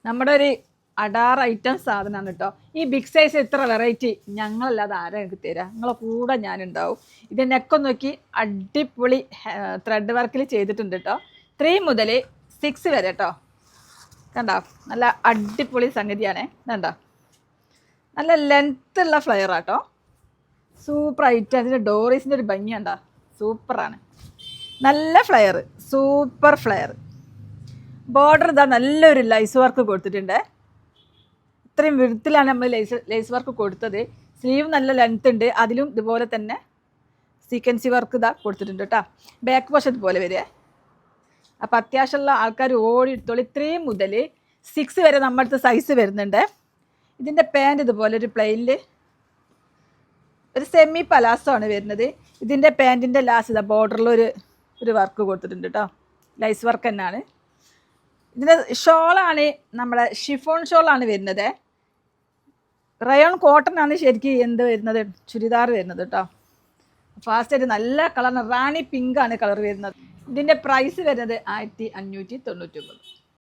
നമ്മുടെ ഒരു അടാർ ഐറ്റം സാധനമാണ് കേട്ടോ. ഈ ബിഗ് സൈസ് ഇത്ര വെറൈറ്റി ഞങ്ങളല്ലാതെ ആരാ എനിക്ക് തരാം, നിങ്ങളെ കൂടെ ഞാനുണ്ടാവും. ഇത് നെക്കൊന്ന് നോക്കി അടിപൊളി ത്രെഡ് വർക്കിൽ ചെയ്തിട്ടുണ്ട് കേട്ടോ. 3 മുതൽ 6 വരെ കേട്ടോ. കണ്ടോ, നല്ല അടിപൊളി സംഗതിയാണ്. കണ്ടോ, നല്ല ലെങ്ത്തുള്ള ഫ്ലയറാട്ടോ, സൂപ്പറായിട്ട്. അതിൻ്റെ ഡോറീസിൻ്റെ ഒരു ഭംഗി കണ്ടോ, സൂപ്പറാണ്. നല്ല ഫ്ലയർ, സൂപ്പർ ഫ്ലയർ. ബോർഡർ ഇതാ നല്ലൊരു ലൈസ് വർക്ക് കൊടുത്തിട്ടുണ്ട്. ഇത്രയും വിധത്തിലാണ് നമ്മൾ ലേസ് വർക്ക് കൊടുത്തത്. സ്ലീവ് നല്ല ലെങ്ത് ഉണ്ട്, അതിലും ഇതുപോലെ തന്നെ സീക്വൻസി വർക്ക് ഇതാ കൊടുത്തിട്ടുണ്ട് കേട്ടോ. ബാക്ക് വശം ഇതുപോലെ വരിക. അപ്പോൾ അത്യാവശ്യമുള്ള ആൾക്കാർ ഓടി എടുത്തോളൂ. 3 മുതൽ 6 വരെ നമ്മുടെ സൈസ് വരുന്നുണ്ട്. ഇതിൻ്റെ പാൻറ് ഇതുപോലെ ഒരു പ്ലെയിനിൽ ഒരു സെമി പലാസോ ആണ് വരുന്നത്. ഇതിൻ്റെ പാൻറ്റിൻ്റെ ലാസ്റ്റ് ഇതാ ബോർഡറിൽ ഒരു വർക്ക് കൊടുത്തിട്ടുണ്ട് കേട്ടോ, ലൈസ് വർക്ക് തന്നെയാണ്. ഇതിൻ്റെ ഷോളാണ് നമ്മുടെ ഷിഫോൺ ഷോളാണ് വരുന്നത്. റയോൺ കോട്ടൺ ആണ് ശരിക്കും വരുന്നത്, ചുരിദാർ വരുന്നത് കേട്ടോ. ഫാസ്റ്റായിട്ട് നല്ല കളറാണ്, റാണി പിങ്ക് ആണ് കളർ വരുന്നത്. ഇതിൻ്റെ പ്രൈസ് വരുന്നത് 1599.